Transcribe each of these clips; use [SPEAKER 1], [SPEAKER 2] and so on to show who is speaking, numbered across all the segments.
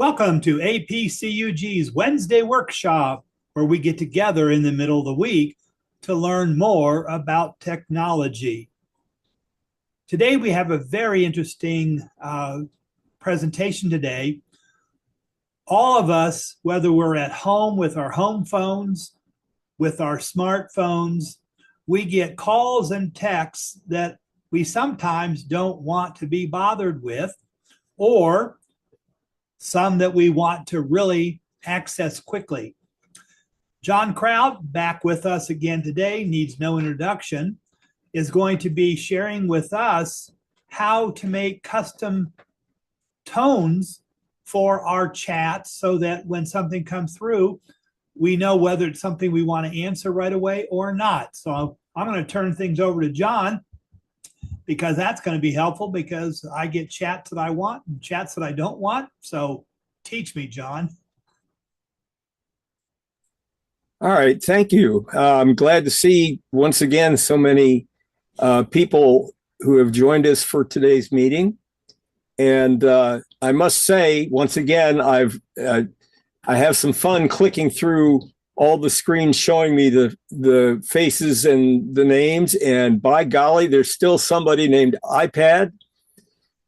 [SPEAKER 1] Welcome to APCUG's Wednesday workshop, where we get together in the middle of the week to learn more about technology. Today, we have a very interesting presentation today. All of us, whether we're at home with our home phones, with our smartphones, we get calls and texts that we sometimes don't want to be bothered with, or some that we want to really access quickly. John Krout, back with us again today, needs no introduction, is going to be sharing with us how to make custom tones for our chats so that when something comes through, we know whether it's something we want to answer right away or not. So I'm going to turn things over to John, because that's going to be helpful, because I get chats that I want and chats that I don't want. So teach me, John.
[SPEAKER 2] All right, thank you. I'm glad to see once again so many people who have joined us for today's meeting. And I must say, once again, I have some fun clicking through all the screens showing me the faces and the names. And by golly, there's still somebody named iPad.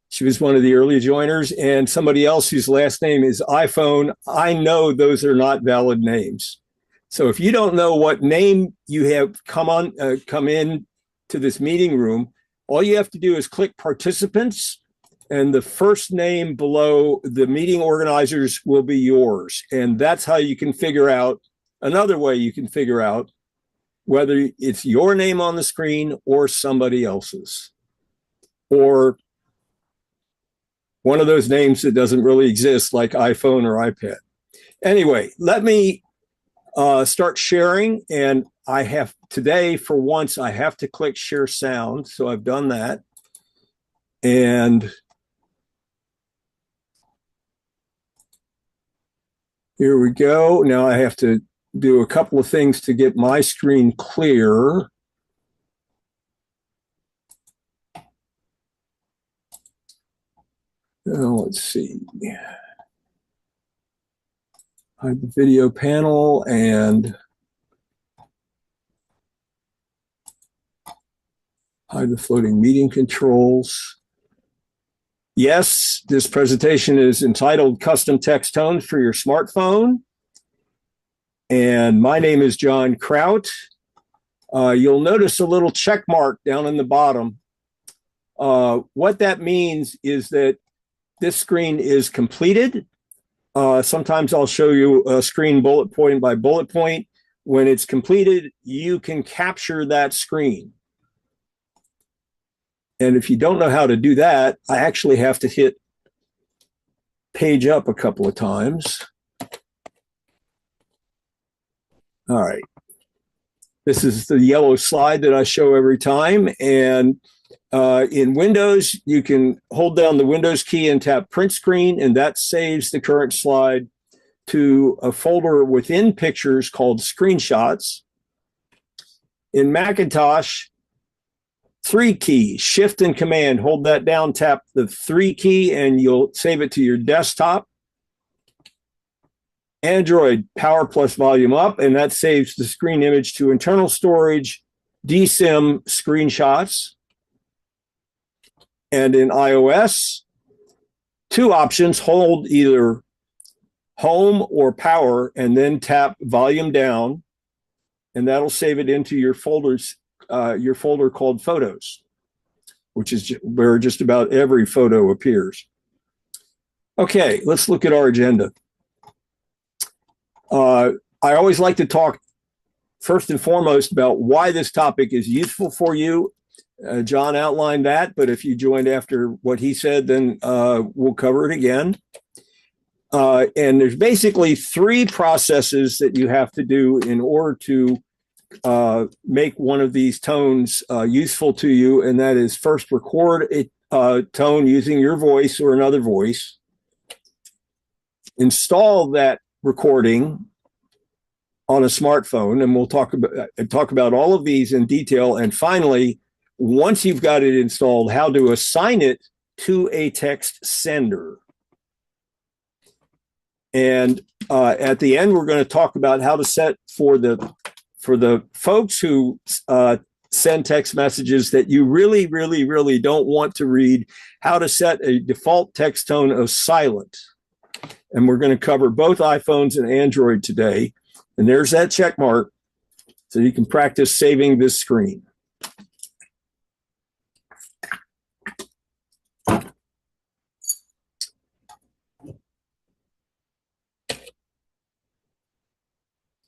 [SPEAKER 2] She was one of the early joiners, and somebody else whose last name is iPhone. I know those are not valid names. So if you don't know what name you have come in to this meeting room, all you have to do is click participants, and the first name below the meeting organizers will be yours. And that's how you can figure out, another way you can figure out whether it's your name on the screen or somebody else's, or one of those names that doesn't really exist, like iPhone or iPad. Anyway, let me start sharing. And I have today, for once, I have to click share sound. So I've done that. And here we go. Now I have to do a couple of things to get my screen clear. Let's see. Hide the video panel and hide the floating meeting controls. Yes, this presentation is entitled Custom Text Tones for Your Smartphone. And my name is John Krout. You'll notice a little check mark down in the bottom. What that means is that this screen is completed. Sometimes I'll show you a screen bullet point by bullet point. When it's completed, you can capture that screen. And if you don't know how to do that, I actually have to hit page up a couple of times. All right. This is the yellow slide that I show every time. And in Windows, you can hold down the Windows key and tap print screen, and that saves the current slide to a folder within Pictures called Screenshots. In Macintosh, 3 key, Shift and Command, hold that down, tap the 3 key, and you'll save it to your desktop. Android, Power plus Volume up, and that saves the screen image to internal storage, DSIM Screenshots. And in iOS, 2 options, hold either Home or Power, and then tap Volume down, and that'll save it into your folders, your folder called Photos, which is where just about every photo appears. Okay, let's look at our agenda. I always like to talk first and foremost about why this topic is useful for you. John outlined that, but if you joined after what he said, then we'll cover it again. And there's basically 3 processes that you have to do in order to make one of these tones useful to you, and that is first record a tone using your voice or another voice, install that recording on a smartphone, and we'll talk about all of these in detail, and finally, once you've got it installed, how to assign it to a text sender. And at the end, we're going to talk about how to set for the folks who send text messages that you really, really, really don't want to read, how to set a default text tone of silent. And we're going to cover both iPhones and Android today. And there's that check mark, so you can practice saving this screen.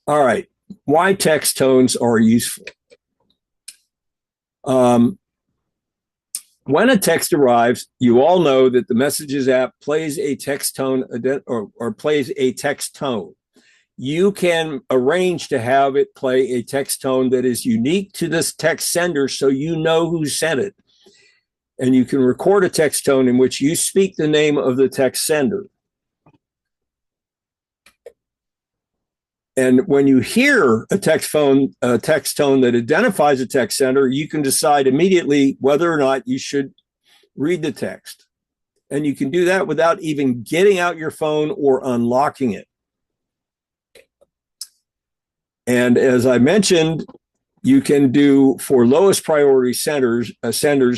[SPEAKER 2] All right, why text tones are useful. When a text arrives, you all know that the Messages app plays a text tone or plays a text tone. You can arrange to have it play a text tone that is unique to this text sender so you know who sent it. And you can record a text tone in which you speak the name of the text sender. And when you hear a text tone that identifies a text sender, you can decide immediately whether or not you should read the text. And you can do that without even getting out your phone or unlocking it. And as I mentioned, you can do for lowest priority senders,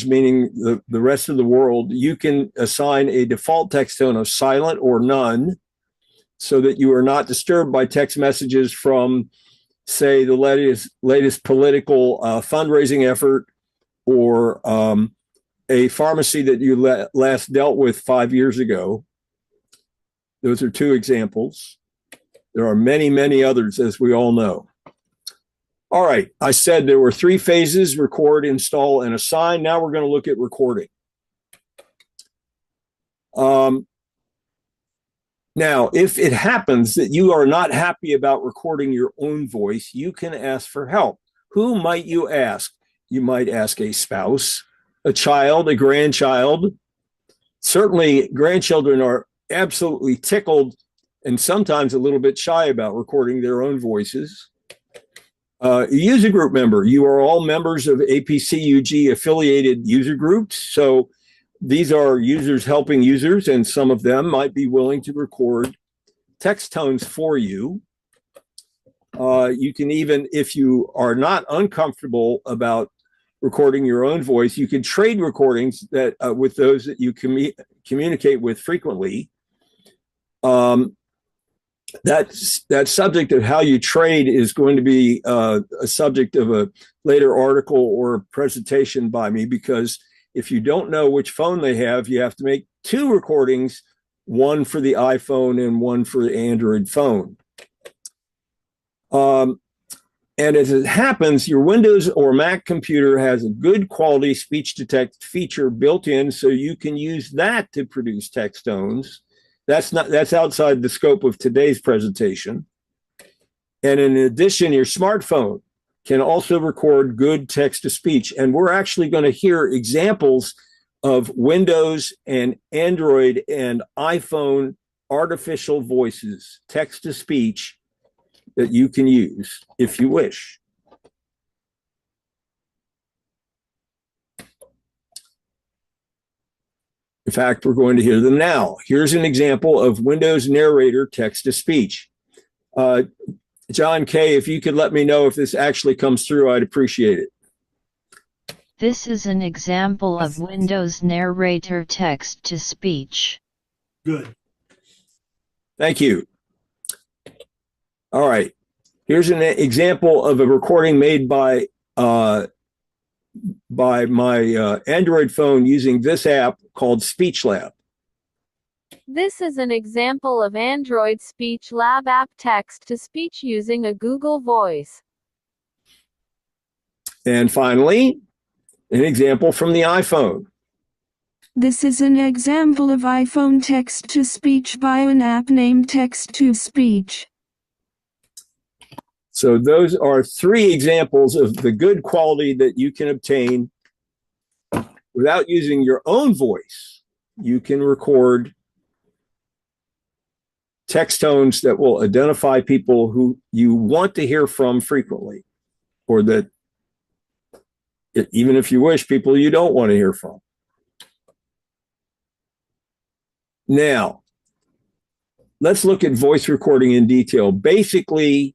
[SPEAKER 2] meaning the rest of the world, you can assign a default text tone of silent or none, so that you are not disturbed by text messages from, say, the latest political fundraising effort, or a pharmacy that you last dealt with 5 years ago. Those are two examples. There are many, many others, as we all know. All right, I said there were 3 phases: record, install, and assign. Now we're going to look at recording. Now, if it happens that you are not happy about recording your own voice, you can ask for help. Who might you ask? You might ask a spouse, a child, a grandchild. Certainly, grandchildren are absolutely tickled and sometimes a little bit shy about recording their own voices. A user group member. You are all members of APCUG affiliated user groups. So these are users helping users, and some of them might be willing to record text tones for you. You can even, if you are not uncomfortable about recording your own voice, you can trade recordings that with those that you communicate with frequently. That subject of how you trade is going to be a subject of a later article or presentation by me, because if you don't know which phone they have, you have to make 2 recordings, one for the iPhone and one for the Android phone. And as it happens, your Windows or Mac computer has a good quality speech to text feature built in, so you can use that to produce text tones. That's outside the scope of today's presentation. And in addition, your smartphone can also record good text-to-speech. And we're actually going to hear examples of Windows and Android and iPhone artificial voices, text-to-speech, that you can use if you wish. In fact, we're going to hear them now. Here's an example of Windows Narrator text-to-speech. John K., if you could let me know if this actually comes through, I'd appreciate it.
[SPEAKER 3] This is an example of Windows Narrator text-to-speech.
[SPEAKER 1] Good.
[SPEAKER 2] Thank you. All right. Here's an example of a recording made by my Android phone using this app called Speech Lab.
[SPEAKER 4] This is an example of Android Speech Lab app text-to-speech using a Google Voice.
[SPEAKER 2] And finally, an example from the iPhone.
[SPEAKER 5] This is an example of iPhone text-to-speech by an app named Text-to-Speech.
[SPEAKER 2] So those are 3 examples of the good quality that you can obtain without using your own voice. You can record text tones that will identify people who you want to hear from frequently, or that, even if you wish, people you don't want to hear from. Now, let's look at voice recording in detail. Basically,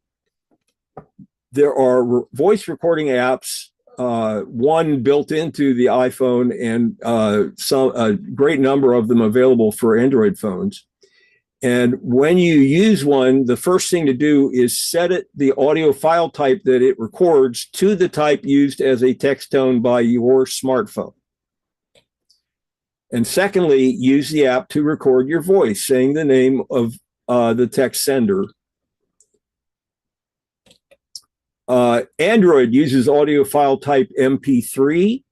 [SPEAKER 2] there are voice recording apps, one built into the iPhone and a great number of them available for Android phones. And when you use one, the first thing to do is set the audio file type that it records to the type used as a text tone by your smartphone. And secondly, use the app to record your voice, saying the name of the text sender. Android uses audio file type MP3.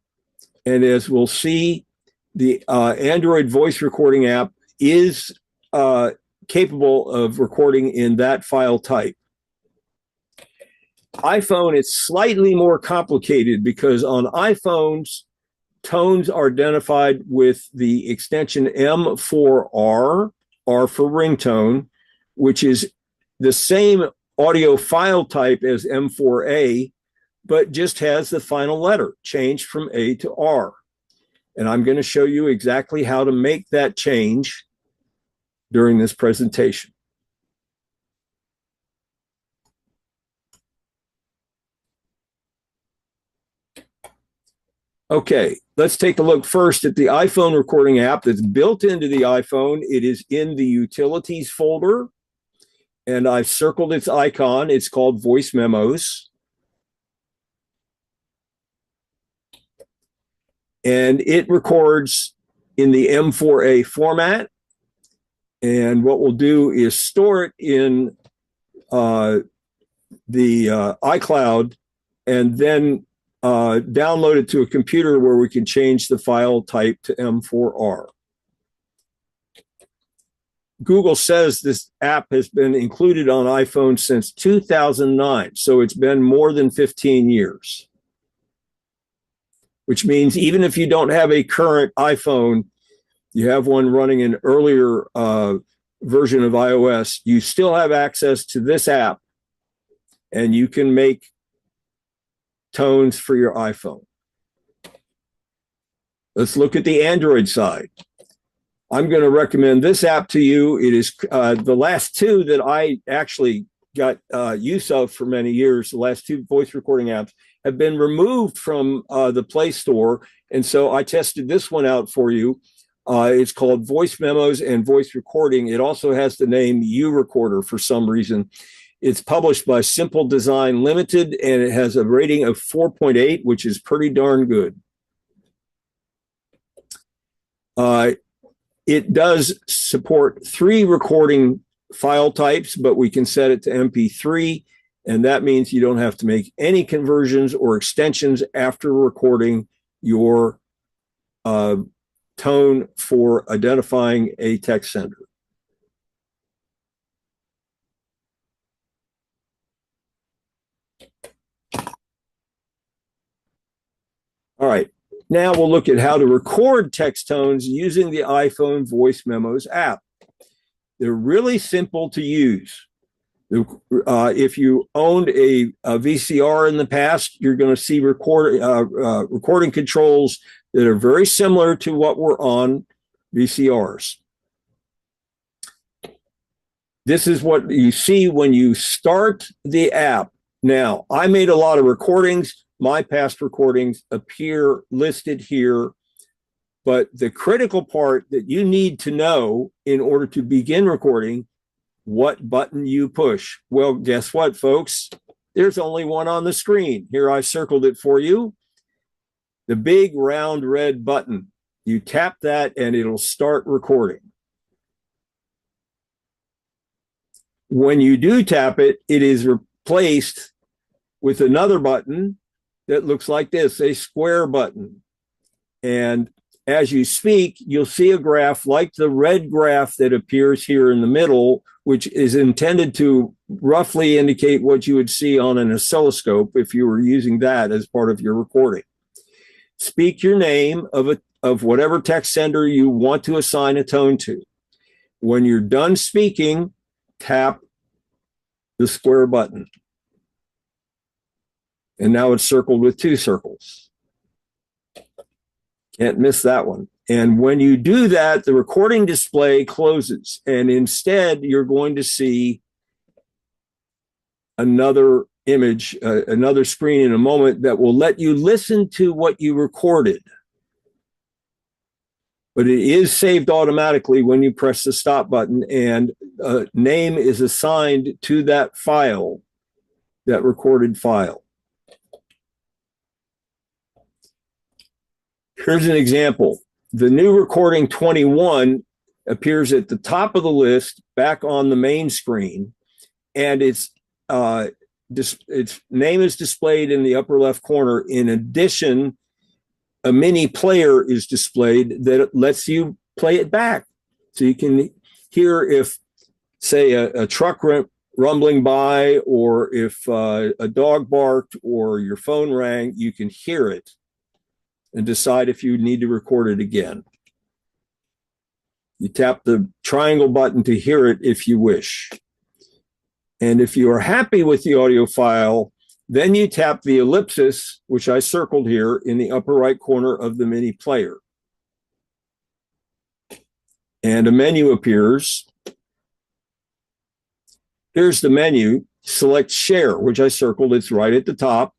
[SPEAKER 2] And as we'll see, the Android voice recording app is capable of recording in that file type. iPhone is slightly more complicated because on iPhones, tones are identified with the extension M4R, R for ringtone, which is the same audio file type as M4A, but just has the final letter changed from A to R. And I'm going to show you exactly how to make that change during this presentation. Okay, let's take a look first at the iPhone recording app that's built into the iPhone. It is in the Utilities folder, and I've circled its icon. It's called Voice Memos. And it records in the M4A format. And what we'll do is store it in the iCloud and then download it to a computer where we can change the file type to M4R. Google says this app has been included on iPhone since 2009, so it's been more than 15 years. Which means even if you don't have a current iPhone, you have one running an earlier version of iOS, you still have access to this app and you can make tones for your iPhone. Let's look at the Android side. I'm going to recommend this app to you. It is the last two that I actually got use of for many years. The last two voice recording apps have been removed from the Play Store. And so I tested this one out for you. It's called Voice Memos and Voice Recording. It also has the name U-Recorder for some reason. It's published by Simple Design Limited, and it has a rating of 4.8, which is pretty darn good. It does support 3 recording file types, but we can set it to MP3, and that means you don't have to make any conversions or extensions after recording your tone for identifying a text sender. All right, now we'll look at how to record text tones using the iPhone Voice Memos app. They're really simple to use. If you owned a VCR in the past, you're going to see recording controls that are very similar to what were on VCRs. This is what you see when you start the app. Now, I made a lot of recordings. My past recordings appear listed here. But the critical part that you need to know in order to begin recording, what button you push. Well, guess what, folks? There's only one on the screen. Here, I circled it for you. The big round red button. You tap that and it'll start recording. When you do tap it, it is replaced with another button that looks like this, a square button. And as you speak, you'll see a graph like the red graph that appears here in the middle, which is intended to roughly indicate what you would see on an oscilloscope if you were using that as part of your recording. Speak your name of whatever text sender you want to assign a tone to. When you're done speaking, tap the square button. And now it's circled with 2 circles. Can't miss that one. And when you do that, the recording display closes. And instead, you're going to see another image, another screen in a moment that will let you listen to what you recorded. But it is saved automatically when you press the stop button, and a name is assigned to that file, that recorded file. Here's an example. The new recording 21 appears at the top of the list back on the main screen, and its name is displayed in the upper left corner. In addition, a mini player is displayed that lets you play it back. So you can hear if, say, a truck rumbling by, or if a dog barked or your phone rang, you can hear it and decide if you need to record it again. You tap the triangle button to hear it if you wish. And if you are happy with the audio file, then you tap the ellipsis, which I circled here in the upper right corner of the mini player. And a menu appears. Here's the menu. Select Share, which I circled. It's right at the top.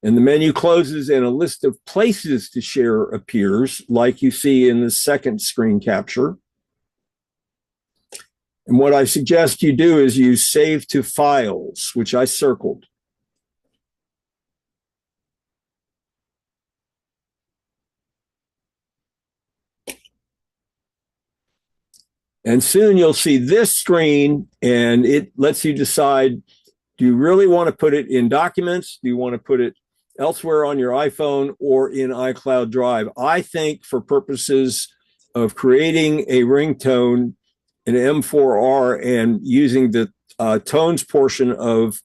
[SPEAKER 2] And the menu closes and a list of places to share appears, like you see in the second screen capture. And what I suggest you do is you save to files, which I circled. And soon you'll see this screen, and it lets you decide, do you really want to put it in documents? Do you want to put it elsewhere on your iPhone or in iCloud Drive? I think for purposes of creating a ringtone in M4R and using the tones portion of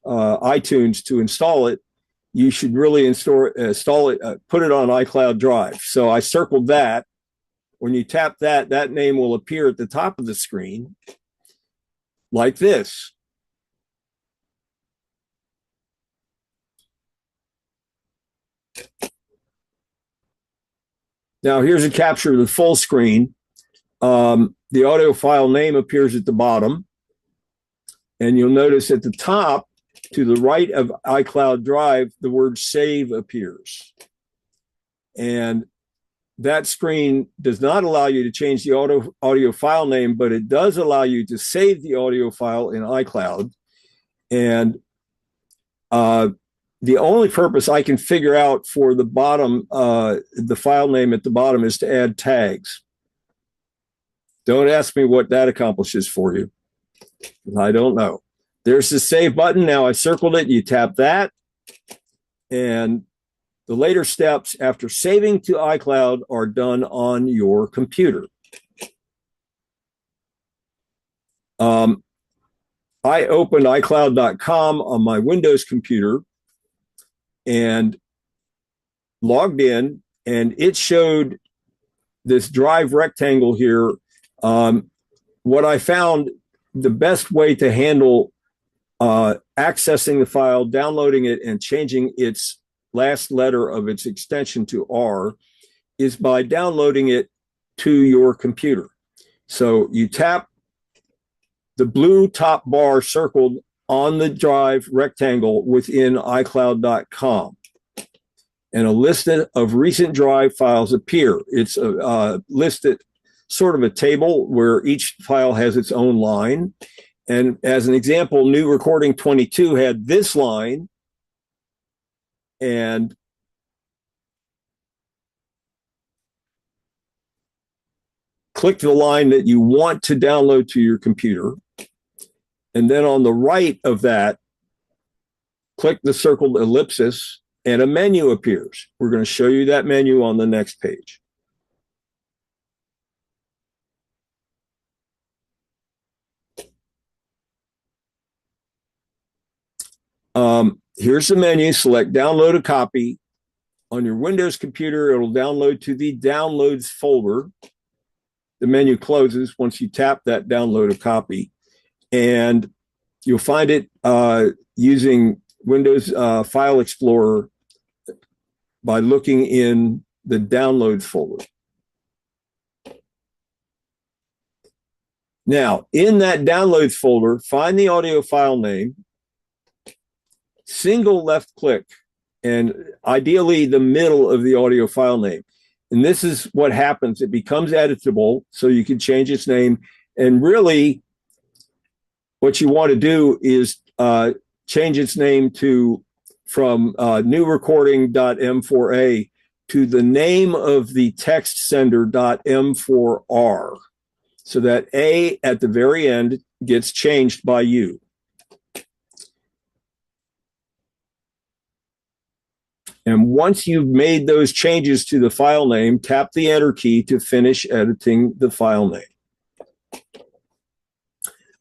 [SPEAKER 2] iTunes to install it, you should really install it, put it on iCloud Drive. So I circled that. When you tap that, that name will appear at the top of the screen like this. Now here's a capture of the full screen. The audio file name appears at the bottom. And you'll notice at the top, to the right of iCloud Drive, the word save appears. And that screen does not allow you to change the audio file name, but it does allow you to save the audio file in iCloud. And the only purpose I can figure out for the bottom, the file name at the bottom, is to add tags. Don't ask me what that accomplishes for you. I don't know. There's the save button. Now I circled it. You tap that. And the later steps after saving to iCloud are done on your computer. I opened iCloud.com on my Windows computer and logged in, and it showed this drive rectangle here. What I found the best way to handle accessing the file, downloading it, and changing its last letter of its extension to R is by downloading it to your computer. So you tap the blue top bar circled on the drive rectangle within iCloud.com, and a list of recent drive files appear. It's listed sort of a table where each file has its own line. And as an example, new recording 22 had this line, and click the line that you want to download to your computer. And then on the right of that, click the circled ellipsis and a menu appears. We're going to show you that menu on the next page. Here's the menu. Select download a copy. On your Windows computer, it'll download to the downloads folder. The menu closes once you tap that download a copy. And you'll find it using Windows File Explorer by looking in the downloads folder. Now, in that downloads folder, find the audio file name, single left click, and ideally the middle of the audio file name. And this is what happens. It becomes editable, so you can change its name. And really, what you want to do is change its name from new recording.m4a to the name of the text sender.m4r, so that A at the very end gets changed by you. And once you've made those changes to the file name, tap the Enter key to finish editing the file name.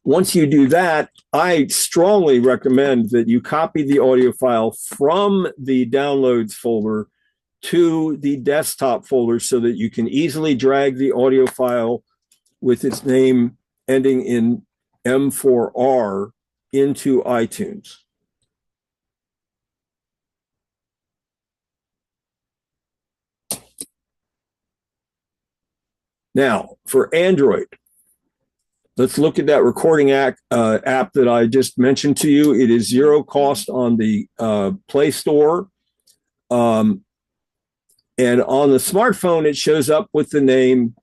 [SPEAKER 2] Once you do that, I strongly recommend that you copy the audio file from the downloads folder to the desktop folder so that you can easily drag the audio file with its name ending in M4R into iTunes. Now, for Android, let's look at that recording app that I just mentioned to you. It is zero cost on the Play Store. And on the smartphone, it shows up with the name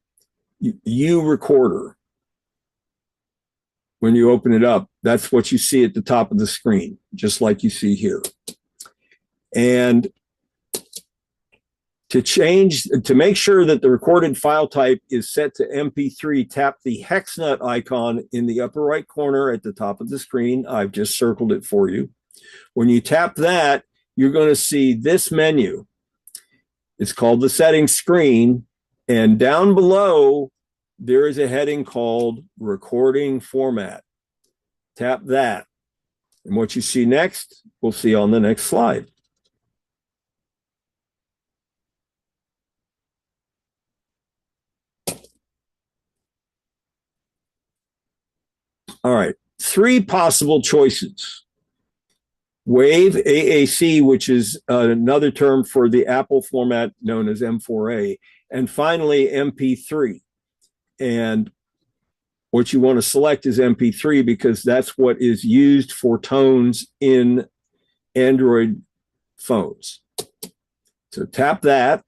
[SPEAKER 2] U Recorder. When you open it up, that's what you see at the top of the screen, just like you see here. And to make sure that the recorded file type is set to MP3, tap the hex nut icon in the upper right corner at the top of the screen. I've just circled it for you. When you tap that, you're going to see this menu. It's called the settings screen. And down below, there is a heading called recording format. Tap that. And what you see next, we'll see on the next slide. All right, 3 possible choices. WAV, AAC, which is another term for the Apple format known as M4A, and finally MP3. And what you want to select is MP3 because that's what is used for tones in Android phones. So tap that.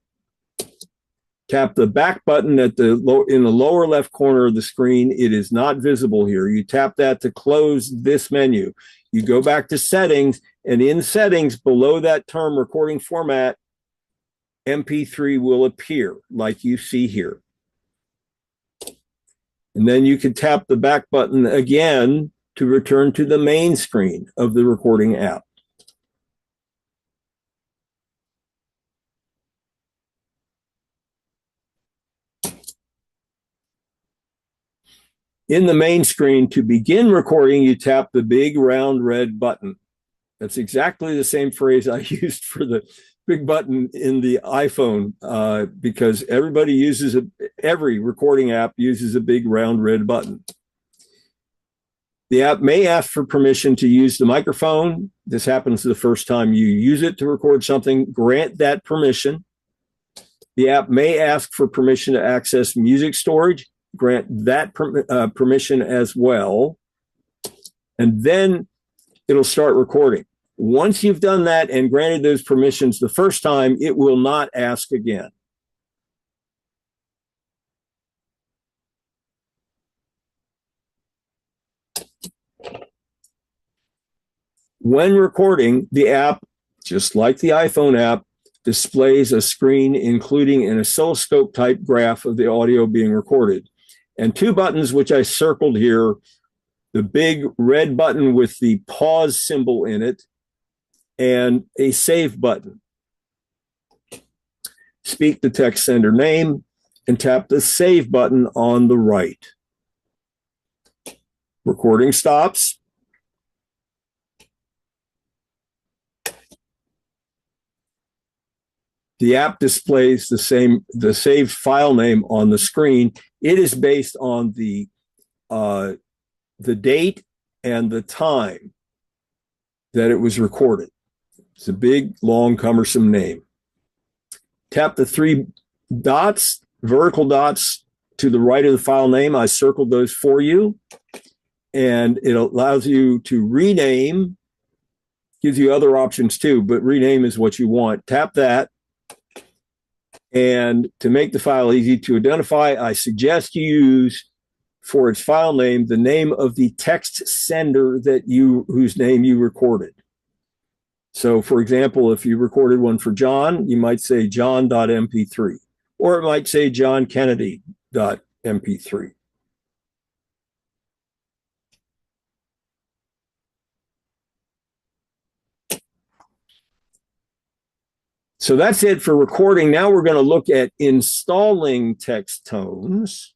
[SPEAKER 2] Tap the back button in the lower left corner of the screen. It is not visible here. You tap that to close this menu. You go back to settings, and in settings below that term recording format, MP3 will appear like you see here. And then you can tap the back button again to return to the main screen of the recording app. In the main screen, to begin recording, you tap the big round red button. That's exactly the same phrase I used for the big button in the iPhone because every recording app uses a big round red button. The app may ask for permission to use the microphone. This happens the first time you use it to record something. Grant that permission. The app may ask for permission to access music storage. Grant that permission as well. And then it'll start recording. Once you've done that and granted those permissions the first time, it will not ask again. When recording, the app, just like the iPhone app, displays a screen including an oscilloscope type graph of the audio being recorded. And 2 buttons, which I circled here, the big red button with the pause symbol in it, and a save button. Speak the text sender name and tap the save button on the right. Recording stops. The app displays the saved file name on the screen. It is based on the date and the time that it was recorded. It's a big, long, cumbersome name. tap the three dots, vertical dots to the right of the file name. I circled those for you. And it allows you to rename, gives you other options too, but rename is what you want. Tap that. And to make the file easy to identify, I suggest you use, for its file name, the name of the text sender whose name you recorded. So for example, if you recorded one for John, you might say john.mp3, or it might say johnkennedy.mp3. So that's it for recording. Now we're going to look at installing text tones.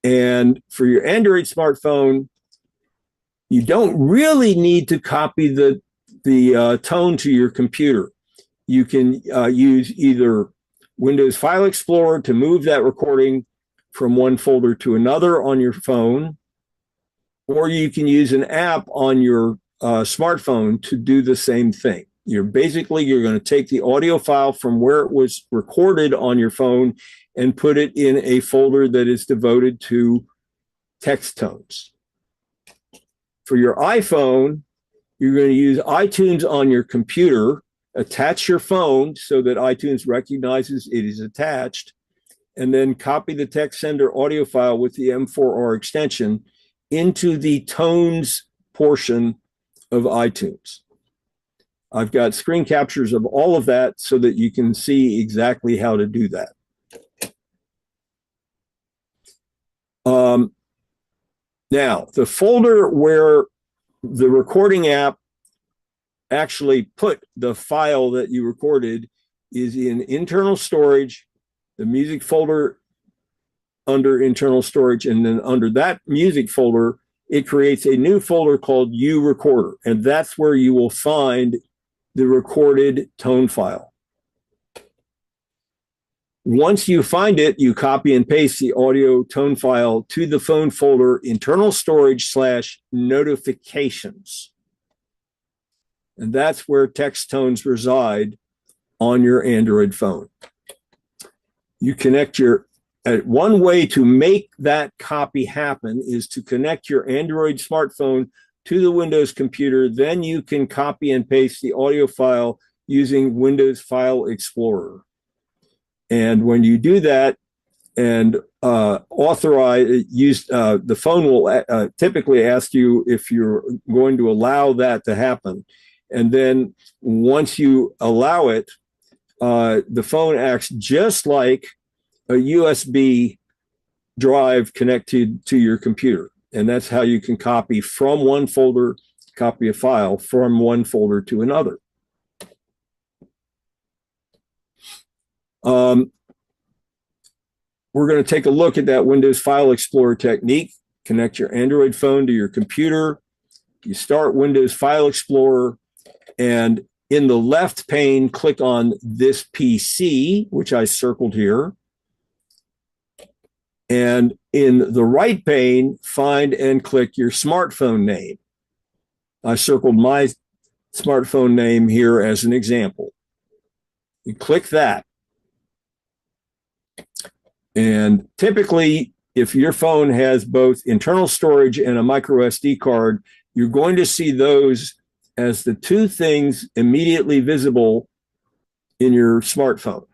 [SPEAKER 2] And for your Android smartphone, you don't really need to copy the tone to your computer. You can use either Windows File Explorer to move that recording from one folder to another on your phone, or you can use an app on your smartphone to do the same thing. You're going to take the audio file from where it was recorded on your phone and put it in a folder that is devoted to text tones. For your iPhone, you're going to use iTunes on your computer, attach your phone so that iTunes recognizes it is attached, and then copy the text sender audio file with the M4R extension into the tones portion of iTunes. I've got screen captures of all of that so that you can see exactly how to do that. Now, the folder where the recording app actually put the file that you recorded is in internal storage, the music folder under internal storage, and then under that music folder, it creates a new folder called U Recorder, and that's where you will find the recorded tone file. Once you find it, you copy and paste the audio tone file to the phone folder internal storage / notifications. And that's where text tones reside on your Android phone. You connect one way to make that copy happen is to connect your Android smartphone to the Windows computer. Then you can copy and paste the audio file using Windows File Explorer. And when you do that and the phone will typically ask you if you're going to allow that to happen. And then once you allow it, the phone acts just like a USB drive connected to your computer. And that's how you can copy from one folder, copy a file from one folder to another. We're going to take a look at that Windows File Explorer technique. Connect your Android phone to your computer. You start Windows File Explorer, and in the left pane, click on this PC, which I circled here. And in the right pane, find and click your smartphone name. I circled my smartphone name here as an example. You click that. And typically, if your phone has both internal storage and a micro SD card, you're going to see those as the two things immediately visible in your smartphone.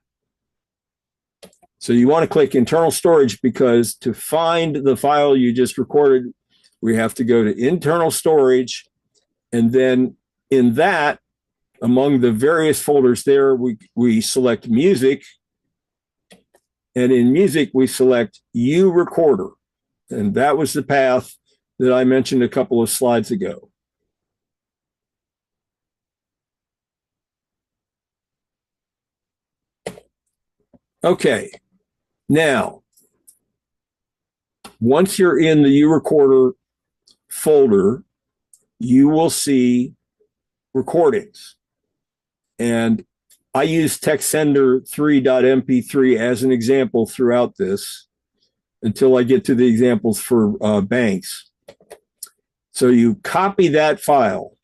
[SPEAKER 2] So you want to click internal storage because to find the file you just recorded, we have to go to internal storage. And then in that, among the various folders there, we select music. And in music, we select U Recorder. And that was the path that I mentioned a couple of slides ago. Okay. Now, once you're in the U Recorder folder, you will see recordings. And I use TextSender3.mp3 as an example throughout this until I get to the examples for banks. So you copy that file.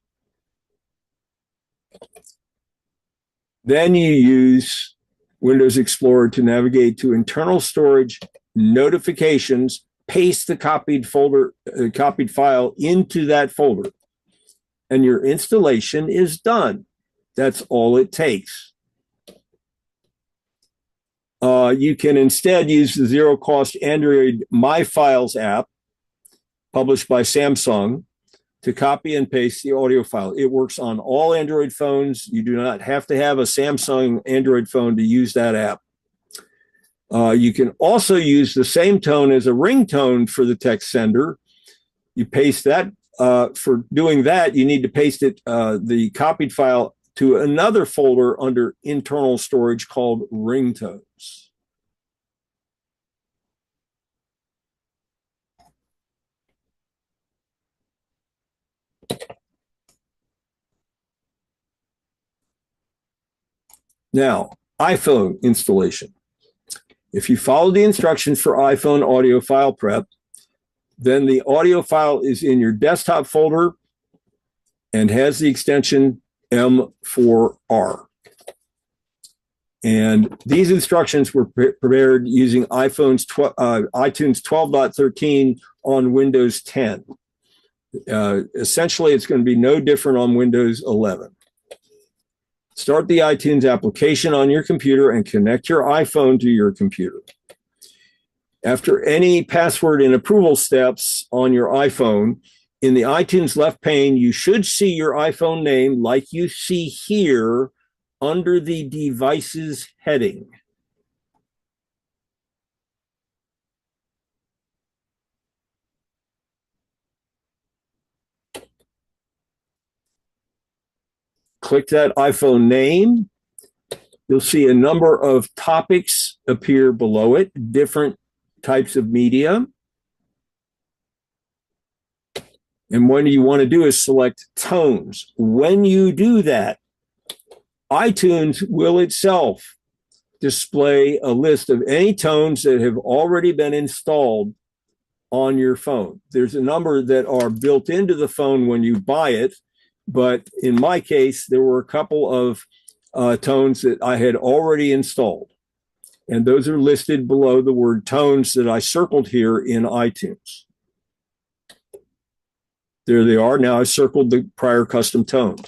[SPEAKER 2] Then you use Windows Explorer to navigate to internal storage, notifications, paste the copied file into that folder, and your installation is done. That's all it takes. You can instead use the zero-cost Android My Files app, published by Samsung, to copy and paste the audio file. It works on all Android phones. You do not have to have a Samsung Android phone to use that app. You can also use the same tone as a ringtone for the text sender. You paste that. For doing that, you need to paste it, the copied file, to another folder under internal storage called ringtones. Now, iPhone installation. If you follow the instructions for iPhone audio file prep, then the audio file is in your desktop folder and has the extension M4R. And these instructions were prepared using iTunes 12.13 on Windows 10. Essentially, it's going to be no different on Windows 11. Start the iTunes application on your computer and connect your iPhone to your computer. After any password and approval steps on your iPhone, in the iTunes left pane, you should see your iPhone name like you see here under the Devices heading. Click that iPhone name. You'll see a number of topics appear below it, different types of media. And what you want to do is select tones. When you do that, iTunes will itself display a list of any tones that have already been installed on your phone. There's a number that are built into the phone when you buy it, but in my case, there were a couple of tones that I had already installed. And those are listed below the word tones that I circled here in iTunes. There they are. Now I circled the prior custom tones.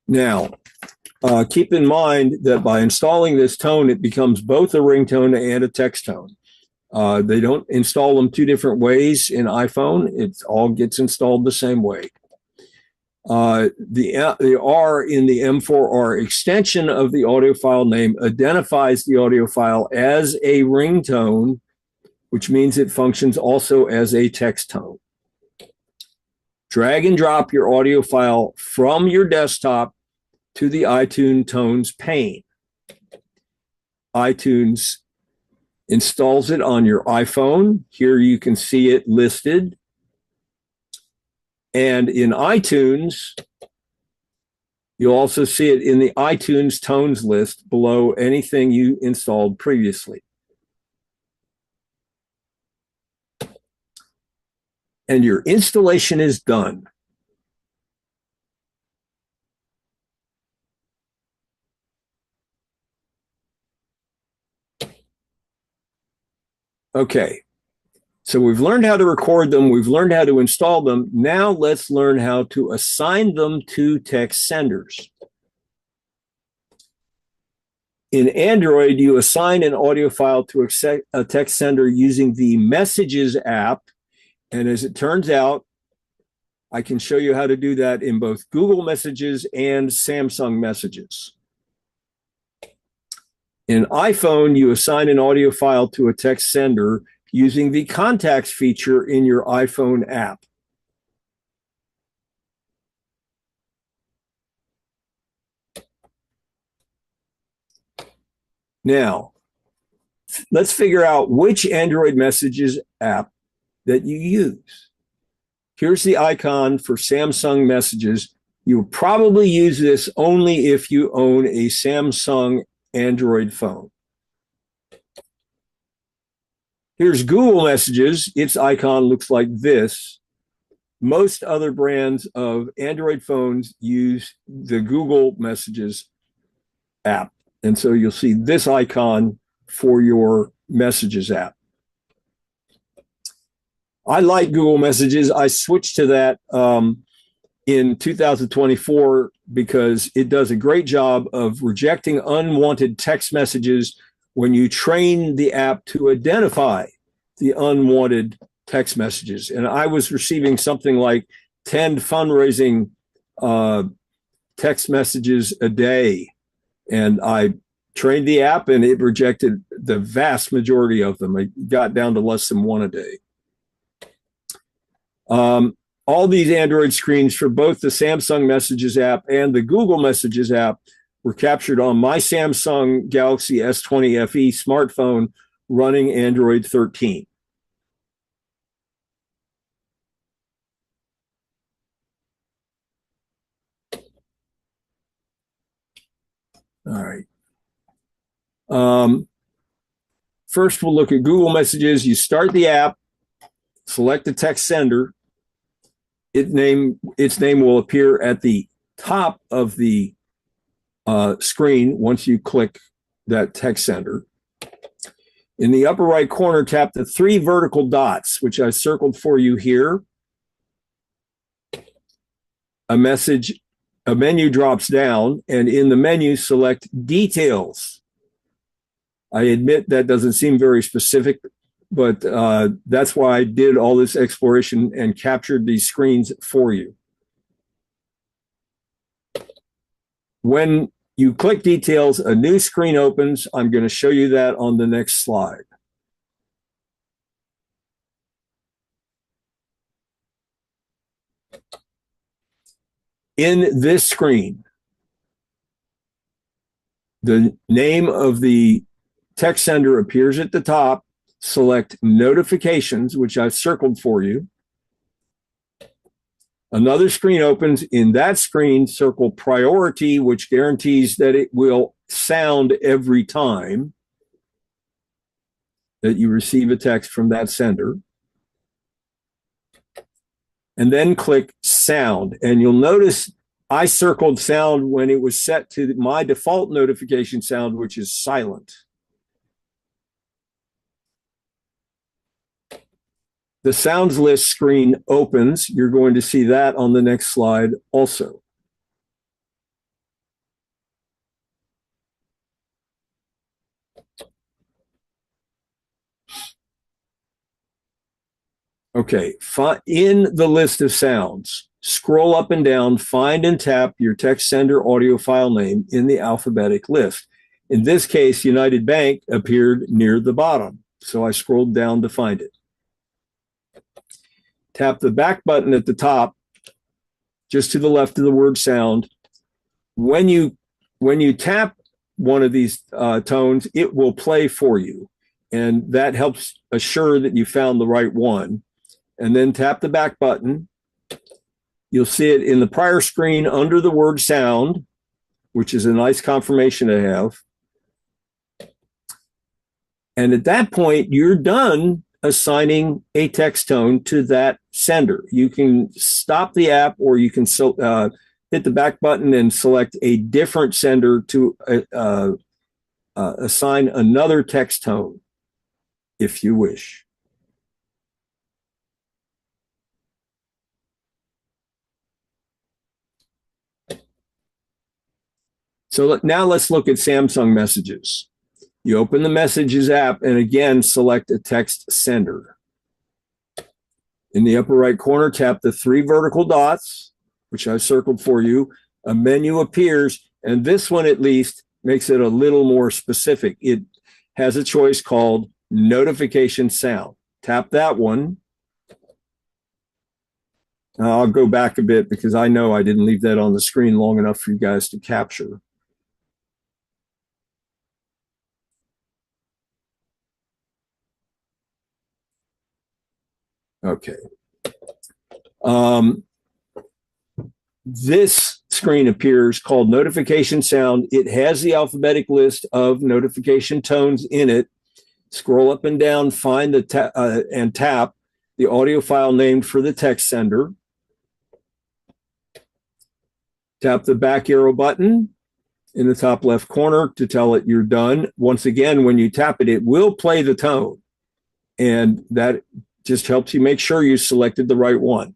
[SPEAKER 2] Now, keep in mind that by installing this tone, it becomes both a ringtone and a text tone. They don't install them two different ways in iPhone. It all gets installed the same way. The R in the M4R extension of the audio file name identifies the audio file as a ringtone, which means it functions also as a text tone. Drag and drop your audio file from your desktop to the iTunes Tones pane. iTunes installs it on your iPhone. Here you can see it listed. And in iTunes, you'll also see it in the iTunes Tones list below anything you installed previously. And your installation is done. Okay, so we've learned how to record them. We've learned how to install them. Now let's learn how to assign them to text senders. In Android, you assign an audio file to a text sender using the Messages app. And as it turns out, I can show you how to do that in both Google Messages and Samsung Messages. In iPhone, you assign an audio file to a text sender using the Contacts feature in your iPhone app. Now, let's figure out which Android Messages app that you use. Here's the icon for Samsung Messages. You'll probably use this only if you own a Samsung Android phone. Here's Google Messages. Its icon looks like this. Most other brands of Android phones use the Google Messages app. And so you'll see this icon for your Messages app. I like Google Messages. I switched to that in 2024 because it does a great job of rejecting unwanted text messages when you train the app to identify the unwanted text messages. And I was receiving something like 10 fundraising text messages a day. And I trained the app and it rejected the vast majority of them. It got down to less than one a day. All these Android screens for both the Samsung Messages app and the Google Messages app were captured on my Samsung Galaxy S20 FE smartphone running Android 13. All right. First, we'll look at Google Messages. You start the app, select the text sender. Its name will appear at the top of the screen once you click that text sender. In the upper right corner, tap the 3 vertical dots, which I circled for you here. A menu drops down, and in the menu, select Details. I admit that doesn't seem very specific, but that's why I did all this exploration and captured these screens for you. When you click Details, a new screen opens. I'm going to show you that on the next slide. In this screen, the name of the text sender appears at the top. Select Notifications, which I've circled for you. Another screen opens. In that screen, circle Priority, which guarantees that it will sound every time that you receive a text from that sender. And then click Sound. And you'll notice I circled Sound when it was set to my default notification sound, which is silent. The sounds list screen opens. You're going to see that on the next slide also. Okay, in the list of sounds, scroll up and down, find and tap your text sender audio file name in the alphabetic list. In this case, United Bank appeared near the bottom, so I scrolled down to find it. Tap the back button at the top, just to the left of the word sound. When you tap one of these tones, it will play for you, and that helps assure that you found the right one. And then tap the back button. You'll see it in the prior screen under the word sound, which is a nice confirmation to have. And at that point, you're done assigning a text tone to that sender. You can stop the app, or you can hit the back button and select a different sender to assign another text tone if you wish. So now let's look at Samsung Messages. You open the Messages app and again select a text sender. In the upper right corner, tap the 3 vertical dots, which I've circled for you. A menu appears, and this one at least makes it a little more specific. It has a choice called Notification Sound. Tap that one. I'll go back a bit because I know I didn't leave that on the screen long enough for you guys to capture. Okay. This screen appears called Notification Sound. It has the alphabetic list of notification tones in it. Scroll up and down, find and tap the audio file named for the text sender. Tap the back arrow button in the top left corner to tell it you're done. Once again, when you tap it, it will play the tone. And that just helps you make sure you selected the right one.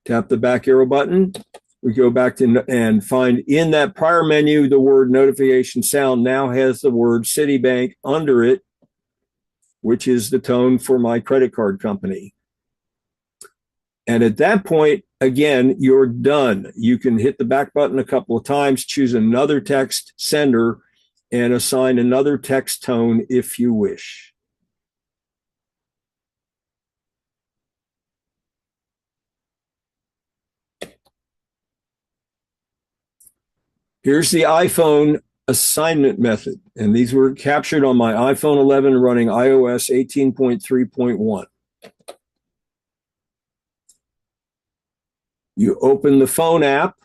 [SPEAKER 2] Tap the back arrow button. We go back to and find in that prior menu, the word notification sound now has the word Citibank under it, which is the tone for my credit card company. And at that point, again, you're done. You can hit the back button a couple of times, choose another text sender, and assign another text tone if you wish. Here's the iPhone assignment method, and these were captured on my iPhone 11 running iOS 18.3.1. You open the phone app,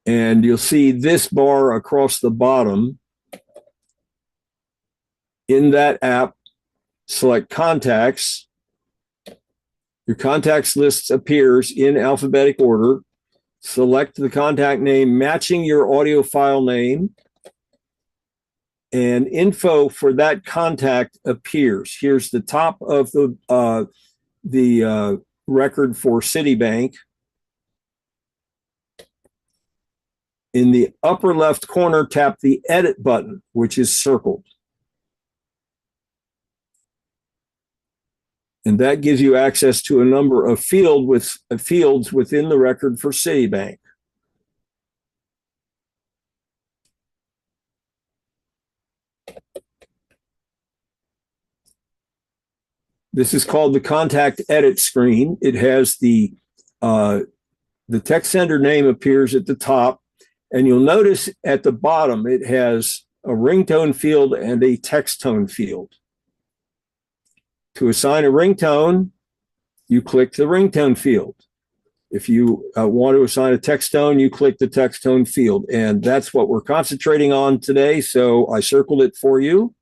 [SPEAKER 2] and you'll see this bar across the bottom. In that app, select Contacts. Your contacts list appears in alphabetic order. Select the contact name matching your audio file name, and info for that contact appears. Here's the top of the record for Citibank. In the upper left corner, tap the Edit button, which is circled. And that gives you access to a number of fields within the record for Citibank. This is called the Contact Edit screen. It has the text sender name appears at the top, and you'll notice at the bottom it has a ringtone field and a text tone field. To assign a ringtone, you click the ringtone field. If you want to assign a text tone, you click the text tone field. And that's what we're concentrating on today, so I circled it for you.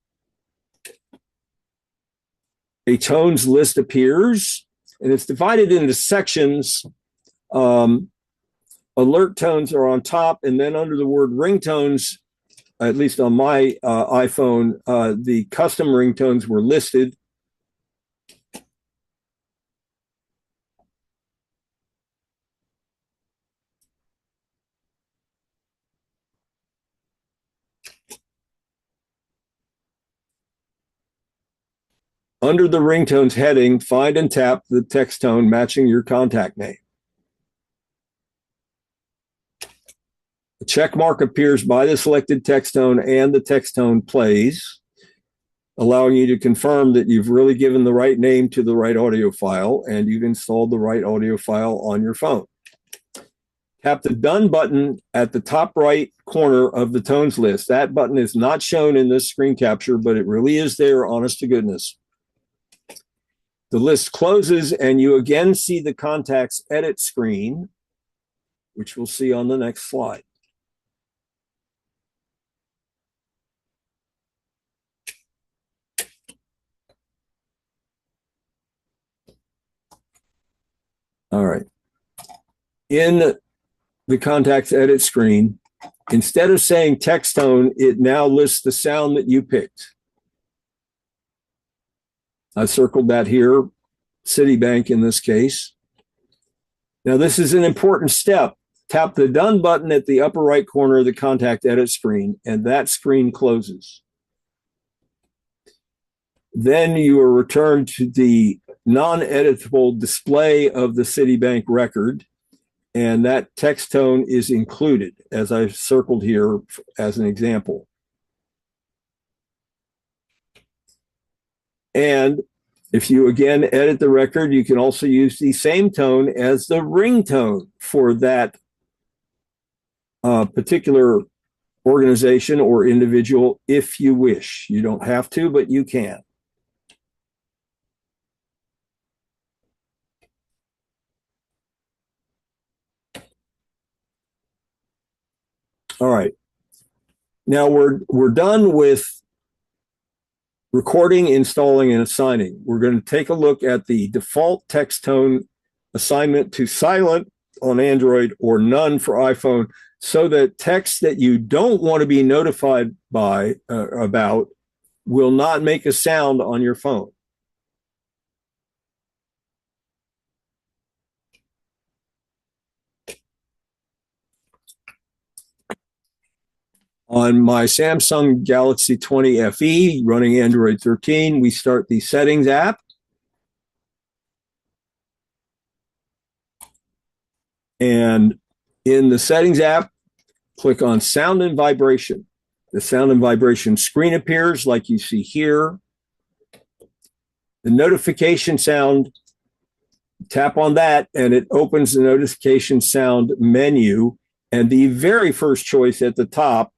[SPEAKER 2] A tones list appears, and it's divided into sections. Alert tones are on top, and then under the word ringtones, at least on my iPhone, the custom ringtones were listed. Under the ringtones heading, find and tap the text tone matching your contact name. A check mark appears by the selected text tone and the text tone plays, allowing you to confirm that you've really given the right name to the right audio file and you've installed the right audio file on your phone. Tap the Done button at the top right corner of the tones list. That button is not shown in this screen capture, but it really is there, honest to goodness. The list closes and you again see the Contacts Edit screen, which we'll see on the next slide. All right. In the Contacts Edit screen, instead of saying text tone, it now lists the sound that you picked. I circled that here, Citibank in this case. Now, this is an important step. Tap the Done button at the upper right corner of the Contact Edit screen, and that screen closes. Then you are returned to the non-editable display of the Citibank record, and that text tone is included, as I've circled here as an example. And if you again edit the record, you can also use the same tone as the ringtone for that particular organization or individual if you wish. You don't have to, but you can. All right. Now we're done with recording, installing, and assigning. We're going to take a look at the default text tone assignment to silent on Android or none for iPhone, so that text that you don't want to be notified about will not make a sound on your phone. On my Samsung Galaxy 20 FE running Android 13, we start the Settings app. And in the Settings app, click on Sound and Vibration. The sound and vibration screen appears like you see here. The notification sound, tap on that and it opens the notification sound menu. And the very first choice at the top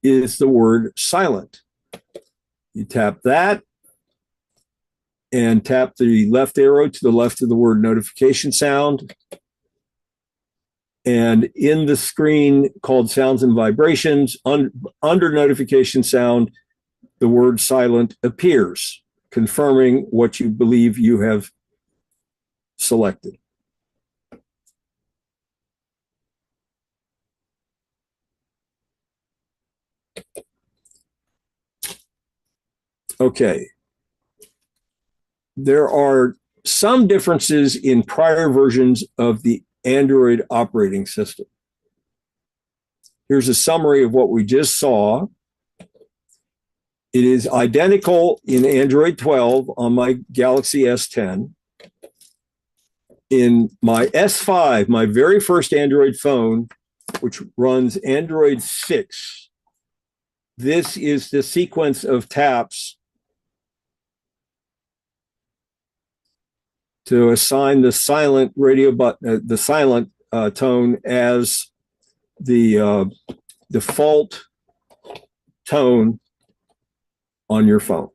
[SPEAKER 2] is the word silent. You tap that and tap the left arrow to the left of the word notification sound. And in the screen called Sounds and Vibrations, under notification sound, the word silent appears, confirming what you believe you have selected. Okay. There are some differences in prior versions of the Android operating system. Here's a summary of what we just saw. It is identical in Android 12 on my Galaxy S10. In my S5, my very first Android phone, which runs Android 6, this is the sequence of taps to assign the silent radio button, the silent tone as the default tone on your phone.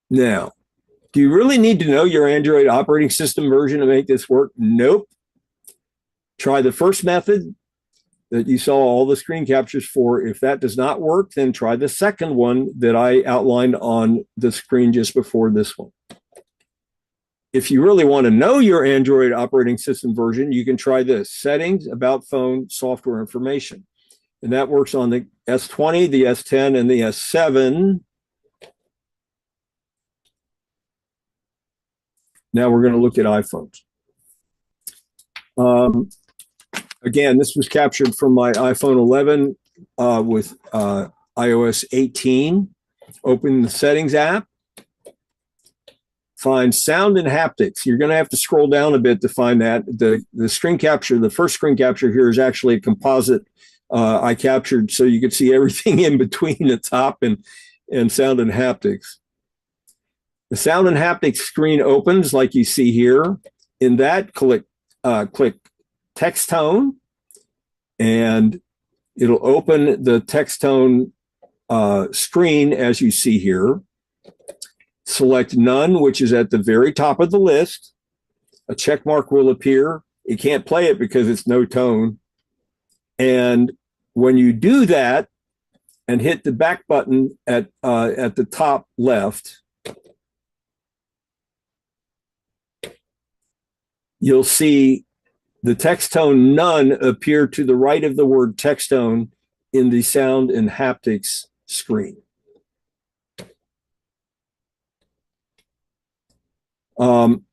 [SPEAKER 2] Now, do you really need to know your Android operating system version to make this work? Nope. Try the first method that you saw all the screen captures for. If that does not work, then try the second one that I outlined on the screen just before this one. If you really want to know your Android operating system version, you can try this: Settings, About Phone, Software Information. And that works on the S20, the S10, and the S7. Now we're going to look at iPhones. Again, this was captured from my iPhone 11 with iOS 18. Open the Settings app. Find Sound and Haptics. You're going to have to scroll down a bit to find that. The screen capture, the first screen capture here is actually a composite I captured so you could see everything in between the top and Sound and Haptics. The Sound and Haptics screen opens like you see here. In that, click Text Tone, and it'll open the text tone screen as you see here. Select None, which is at the very top of the list. A check mark will appear. You can't play it because it's no tone. And when you do that and hit the back button at the top left, you'll see the text tone None appear to the right of the word text tone in the Sound and Haptics screen.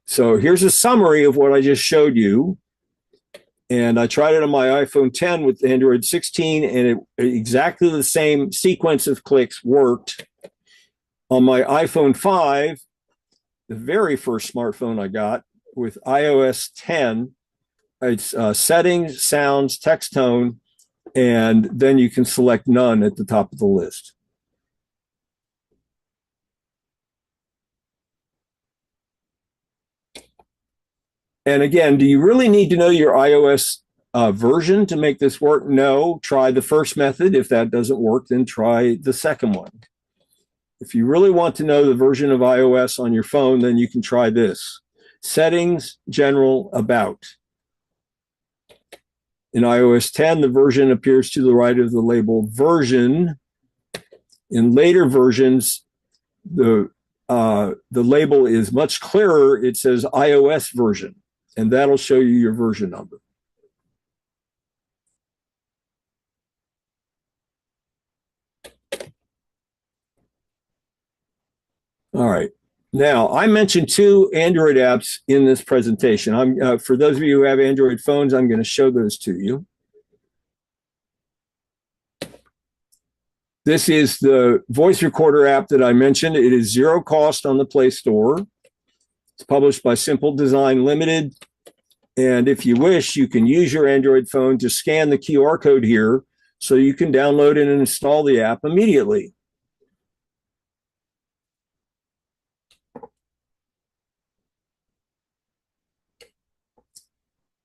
[SPEAKER 2] So here's a summary of what I just showed you. And I tried it on my iPhone 10 with Android 16, and exactly the same sequence of clicks worked. On my iPhone 5, the very first smartphone I got with iOS 10, it's Settings, Sounds, Text Tone, and then you can select None at the top of the list. And again, do you really need to know your iOS version to make this work? No. Try the first method. If that doesn't work, then try the second one. If you really want to know the version of iOS on your phone, then you can try this. Settings, General, About. In iOS 10, the version appears to the right of the label Version. In later versions, the label is much clearer. It says iOS version, and that'll show you your version number. All right. Now, I mentioned 2 Android apps in this presentation. For those of you who have Android phones, I'm going to show those to you. This is the voice recorder app that I mentioned. It is 0 cost on the Play Store. It's published by Simple Design Limited. And if you wish, you can use your Android phone to scan the QR code here so you can download and install the app immediately.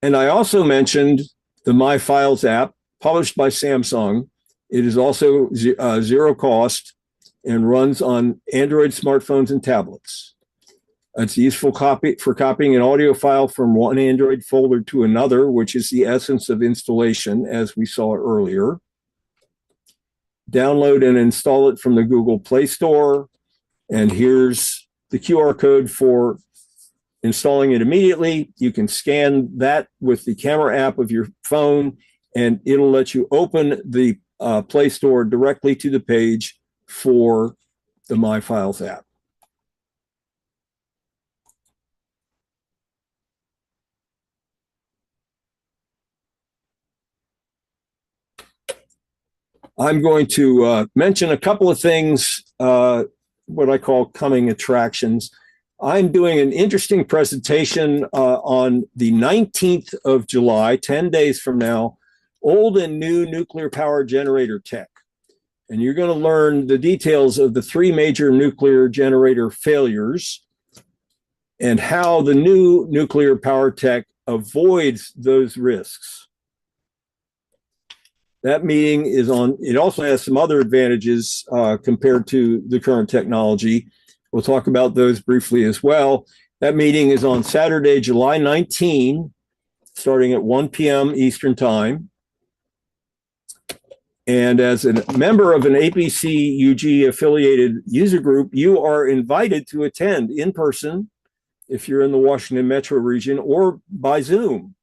[SPEAKER 2] And I also mentioned the My Files app, published by Samsung. It is also 0 cost and runs on Android smartphones and tablets. It's useful for copying an audio file from one Android folder to another, which is the essence of installation, as we saw earlier. Download and install it from the Google Play Store. And here's the QR code for installing it immediately. You can scan that with the camera app of your phone, and it'll let you open the Play Store directly to the page for the My Files app. I'm going to mention a couple of things, what I call coming attractions. I'm doing an interesting presentation on the 19th of July, 10 days from now, old and new nuclear power generator tech. And you're going to learn the details of the 3 major nuclear generator failures and how the new nuclear power tech avoids those risks. That meeting is on, it also has some other advantages compared to the current technology. We'll talk about those briefly as well. That meeting is on Saturday, July 19, starting at 1 p.m. Eastern Time. And as a member of an APCUG affiliated user group, you are invited to attend in person if you're in the Washington metro region, or by Zoom.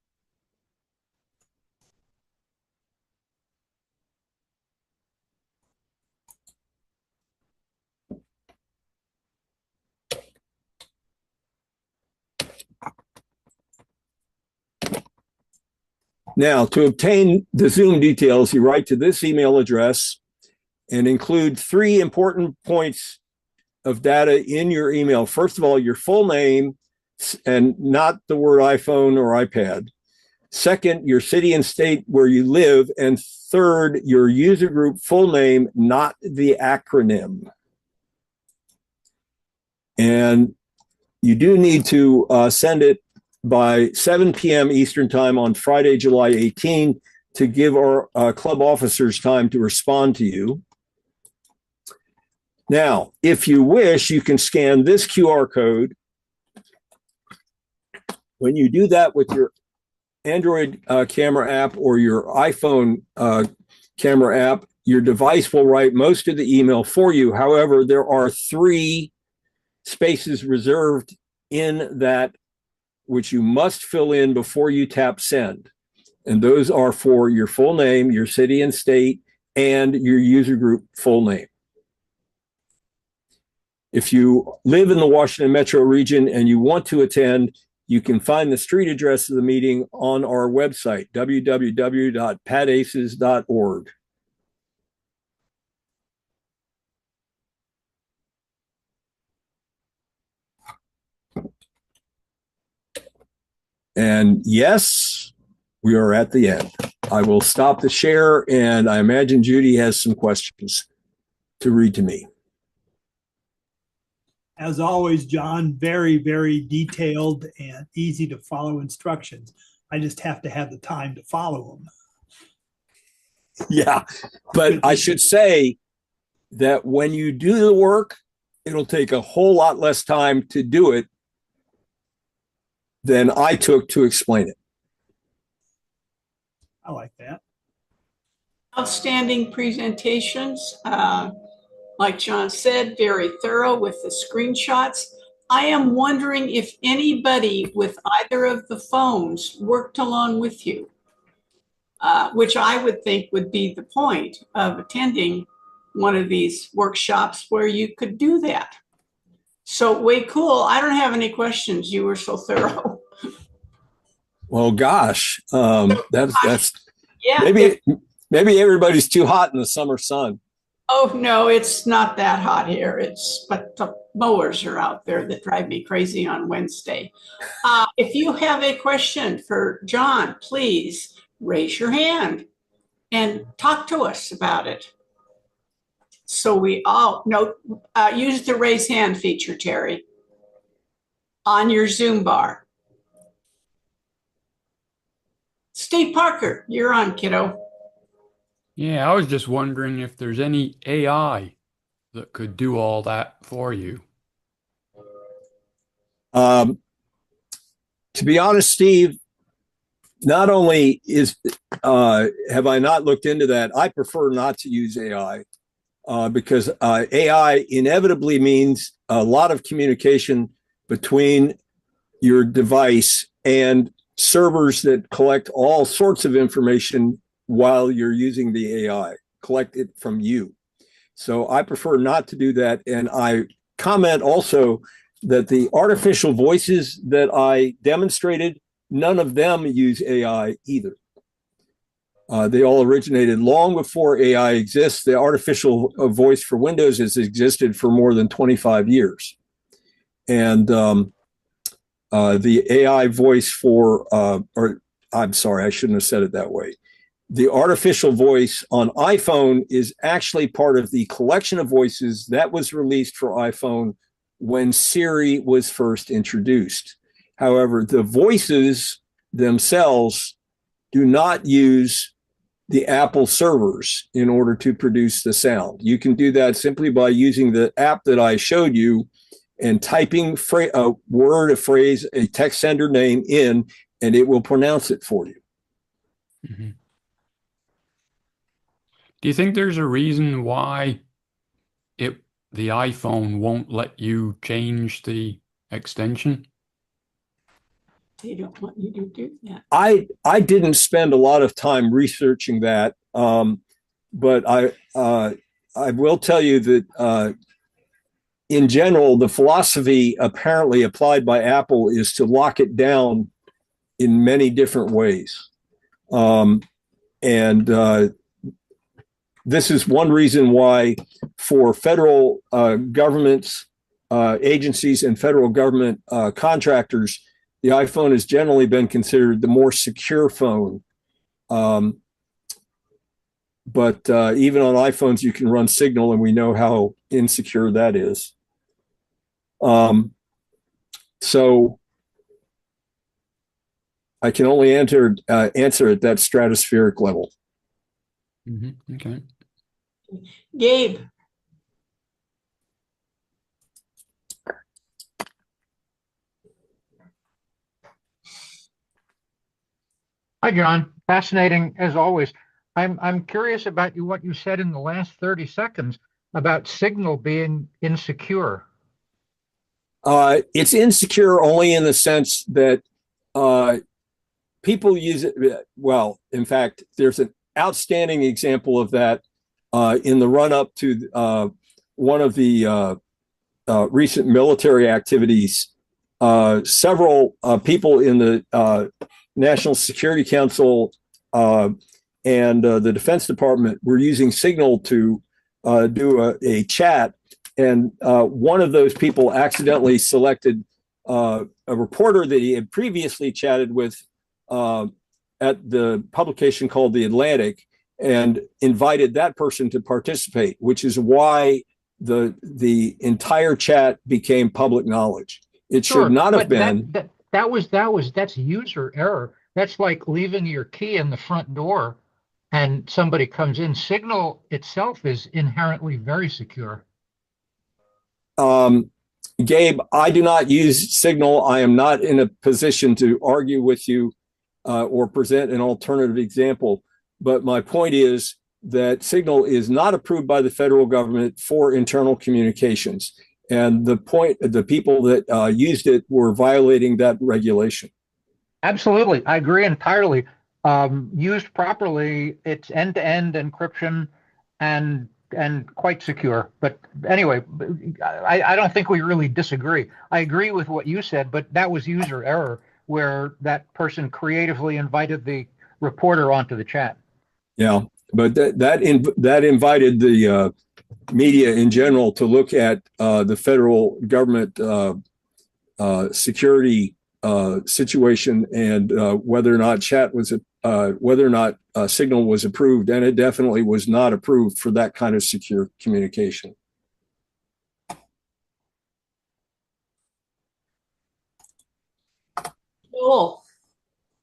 [SPEAKER 2] Now, to obtain the Zoom details, you write to this email address and include 3 important points of data in your email. First of all, your full name, and not the word iPhone or iPad. Second, your city and state where you live. And third, your user group full name, not the acronym. And you do need to send it by 7 p.m. Eastern Time on Friday, July 18, to give our club officers time to respond to you. Now, if you wish, you can scan this QR code. When you do that with your Android camera app or your iPhone camera app, your device will write most of the email for you. However, there are 3 spaces reserved in that which you must fill in before you tap send. And those are for your full name, your city and state, and your user group full name. If you live in the Washington metro region and you want to attend, you can find the street address of the meeting on our website, www.pataces.org. And yes, we are at the end. I will stop the share, and I imagine Judy has some questions to read to me.
[SPEAKER 1] As always, John, very, very detailed and easy to follow instructions. I just have to have the time to follow them.
[SPEAKER 2] Yeah, but I should say that when you do the work, it'll take a whole lot less time to do it than I took to explain it.
[SPEAKER 1] I like that.
[SPEAKER 6] Outstanding presentations. Like John said, very thorough with the screenshots. I am wondering if anybody with either of the phones worked along with you, which I would think would be the point of attending one of these workshops where you could do that. So way cool. I don't have any questions. You were so thorough.
[SPEAKER 2] Well, gosh, that's
[SPEAKER 6] Yeah.
[SPEAKER 2] maybe everybody's too hot in the summer sun.
[SPEAKER 6] Oh, no, it's not that hot here. But the mowers are out there that drive me crazy on Wednesday. If you have a question for John, please raise your hand and talk to us about it. So we all know, use the raise hand feature, Terry, on your Zoom bar. Steve Parker, you're on, kiddo.
[SPEAKER 7] Yeah, I was just wondering if there's any AI that could do all that for you.
[SPEAKER 2] To be honest, Steve, not only have I not looked into that, I prefer not to use AI because AI inevitably means a lot of communication between your device and servers that collect all sorts of information while you're using the AI, collect it from you. So I prefer not to do that. And I comment also that the artificial voices that I demonstrated, none of them use AI either. They all originated long before AI exists. The artificial voice for Windows has existed for more than 25 years. And the AI voice for, or I'm sorry, I shouldn't have said it that way. The artificial voice on iPhone is actually part of the collection of voices that was released for iPhone when Siri was first introduced. However, the voices themselves do not use the Apple servers in order to produce the sound. You can do that simply by using the app that I showed you and typing a word, a phrase, a text sender name in, and it will pronounce it for you.
[SPEAKER 7] Mm-hmm. Do you think there's a reason why the iPhone won't let you change the extension?
[SPEAKER 6] They don't want you to do that.
[SPEAKER 2] I didn't spend a lot of time researching that, but I will tell you that in general, the philosophy apparently applied by Apple is to lock it down in many different ways, and this is one reason why for federal governments, agencies, and federal government contractors, the iPhone has generally been considered the more secure phone. But even on iPhones, you can run Signal, and we know how insecure that is. So I can only answer at that stratospheric level.
[SPEAKER 7] Mm-hmm. Okay.
[SPEAKER 6] Gabe.
[SPEAKER 8] Hi, John. Fascinating as always. I'm curious about what you said in the last 30 seconds about Signal being insecure.
[SPEAKER 2] It's insecure only in the sense that people use it. Well, in fact, there's an outstanding example of that in the run-up to one of the recent military activities. Several people in the National Security Council and the Defense Department were using Signal to do a chat, and one of those people accidentally selected a reporter that he had previously chatted with at the publication called The Atlantic, and invited that person to participate, which is why the entire chat became public knowledge. It should not have been.
[SPEAKER 8] That's user error. That's like leaving your key in the front door and somebody comes in, Signal itself is inherently very secure.
[SPEAKER 2] Gabe, I do not use Signal. I am not in a position to argue with you or present an alternative example. But my point is that Signal is not approved by the federal government for internal communications. And the people that used it were violating that regulation.
[SPEAKER 8] Absolutely. I agree entirely. Used properly, it's end-to-end encryption and quite secure. But anyway, I don't think we really disagree. I agree with what you said, but that was user error where that person creatively invited the reporter onto the chat.
[SPEAKER 2] Yeah, but that invited the media in general to look at the federal government security situation and whether or not Signal was approved, and it definitely was not approved for that kind of secure communication.
[SPEAKER 6] Cool.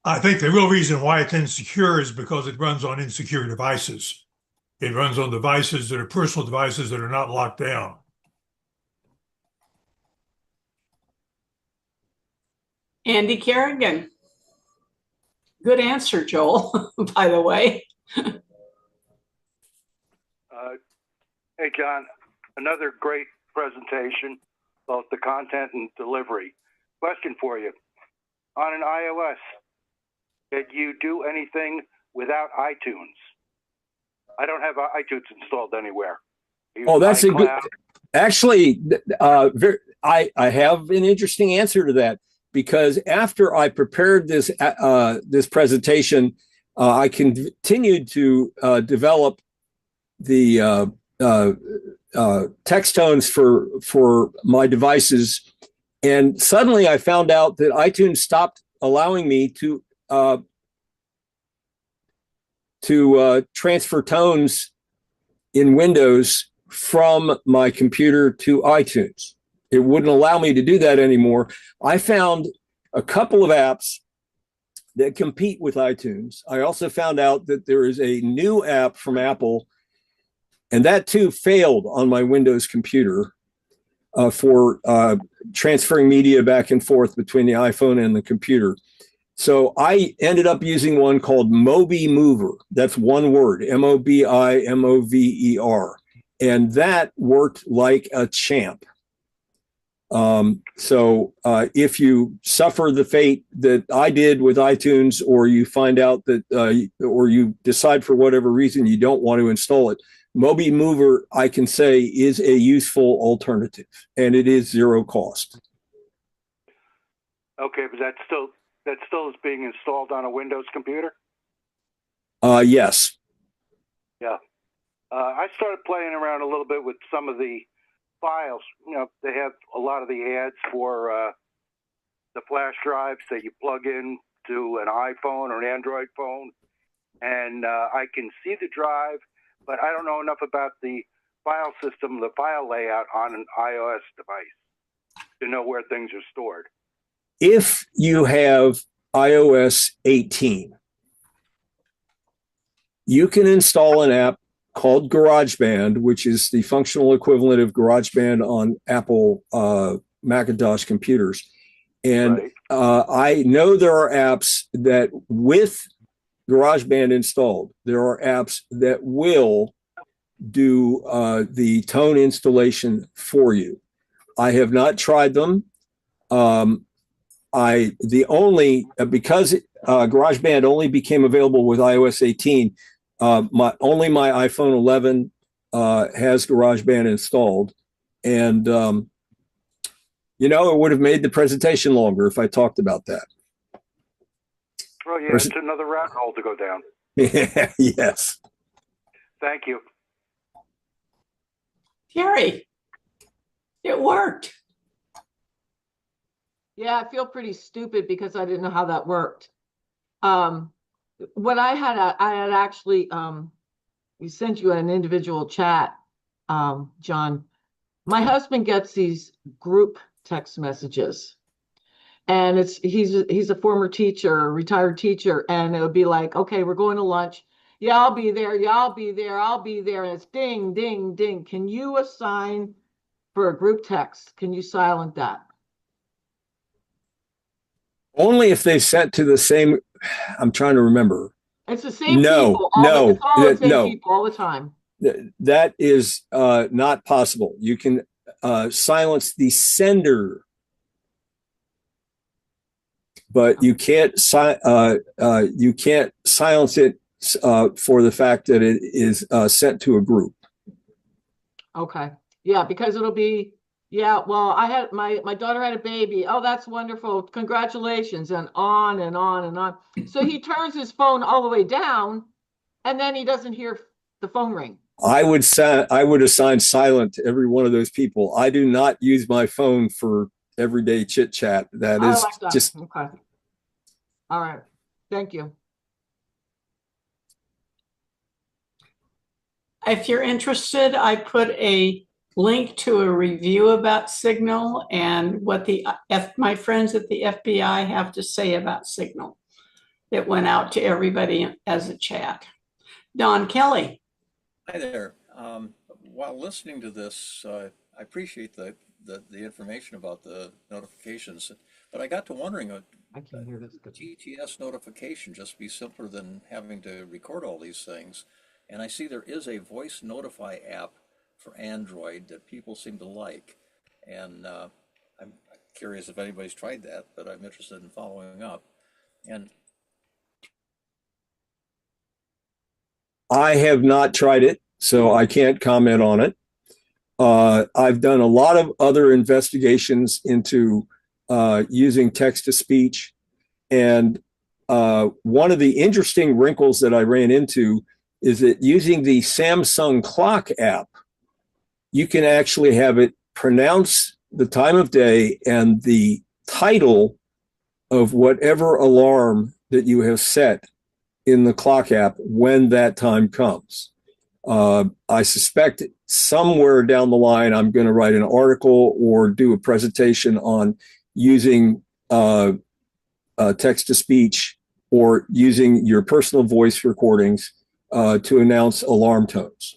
[SPEAKER 9] I think the real reason why it's insecure is because it runs on insecure devices. It runs on devices that are personal devices that are not locked down.
[SPEAKER 6] Andy Kerrigan. Good answer, Joel, by the way.
[SPEAKER 10] Hey, John, another great presentation, both the content and delivery. Question for you. On an iOS, did you do anything without iTunes? I don't have iTunes installed anywhere.
[SPEAKER 2] Oh, that's a good. Actually, I have an interesting answer to that, because after I prepared this presentation, I continued to develop the text tones for my devices, and suddenly I found out that iTunes stopped allowing me to transfer tones in Windows from my computer to iTunes. It wouldn't allow me to do that anymore. I found a couple of apps that compete with iTunes. I also found out that there is a new app from Apple, and that too failed on my Windows computer for transferring media back and forth between the iPhone and the computer. So I ended up using one called Mobi Mover. That's one word, Mobimover. And that worked like a champ. So if you suffer the fate that I did with iTunes, or you find out that, or you decide for whatever reason you don't want to install it, Mobi Mover, I can say, is a useful alternative, and it is zero cost.
[SPEAKER 10] Okay, but that still is being installed on a Windows computer?
[SPEAKER 2] Yes.
[SPEAKER 10] Yeah. I started playing around a little bit with some of the files. You know, they have a lot of the ads for the flash drives that you plug in to an iPhone or an Android phone. And I can see the drive, but I don't know enough about the file system, the file layout on an iOS device to know where things are stored.
[SPEAKER 2] If you have iOS 18, you can install an app called GarageBand, which is the functional equivalent of GarageBand on Apple Macintosh computers. And right. I know there are apps that, with GarageBand installed, there are apps that will do the tone installation for you. I have not tried them. Because GarageBand only became available with iOS 18, my iPhone 11 has GarageBand installed, and it would have made the presentation longer if I talked about that.
[SPEAKER 10] Oh yeah, it's another rabbit hole to go down.
[SPEAKER 2] Yeah, yes.
[SPEAKER 10] Thank you,
[SPEAKER 6] Terry. It worked.
[SPEAKER 11] Yeah, I feel pretty stupid because I didn't know how that worked. What I had actually we sent you an individual chat, John. My husband gets these group text messages, and he's a former teacher, a retired teacher, and it would be like, okay, we're going to lunch, Yeah, I'll be there. Yeah, I'll be there. I'll be there. And it's ding, ding, ding. Can you assign for a group text? Can you silent that?
[SPEAKER 2] Only if they sent to the same. I'm trying to remember.
[SPEAKER 11] It's the same
[SPEAKER 2] No,
[SPEAKER 11] people.
[SPEAKER 2] no,
[SPEAKER 11] It's all the same
[SPEAKER 2] no.
[SPEAKER 11] people all the time.
[SPEAKER 2] That is not possible. You can silence the sender, but you can't silence it for the fact that it is sent to a group.
[SPEAKER 11] Okay. Yeah, because it'll be, yeah, well, I had my daughter had a baby. Oh, that's wonderful. Congratulations. And on and on and on. So he turns his phone all the way down and then he doesn't hear the phone ring.
[SPEAKER 2] I would assign silent to every one of those people. I do not use my phone for everyday chit chat. That
[SPEAKER 11] I
[SPEAKER 2] is
[SPEAKER 11] like that.
[SPEAKER 2] just
[SPEAKER 11] Okay. All right. Thank you.
[SPEAKER 6] If you're interested, I put a link to a review about Signal and what my friends at the FBI have to say about Signal. It went out to everybody as a chat. Don Kelly.
[SPEAKER 12] Hi there. While listening to this, I appreciate the information about the notifications, but I got to wondering,
[SPEAKER 11] I can't hear this.
[SPEAKER 12] GTS notification just be simpler than having to record all these things. And I see there is a voice notify app for Android that people seem to like. And I'm curious if anybody's tried that, but I'm interested in following up. And
[SPEAKER 2] I have not tried it, so I can't comment on it. I've done a lot of other investigations into using text to speech. And one of the interesting wrinkles that I ran into is that using the Samsung clock app, you can actually have it pronounce the time of day and the title of whatever alarm that you have set in the clock app when that time comes. I suspect somewhere down the line, I'm going to write an article or do a presentation on using text to speech or using your personal voice recordings to announce alarm tones.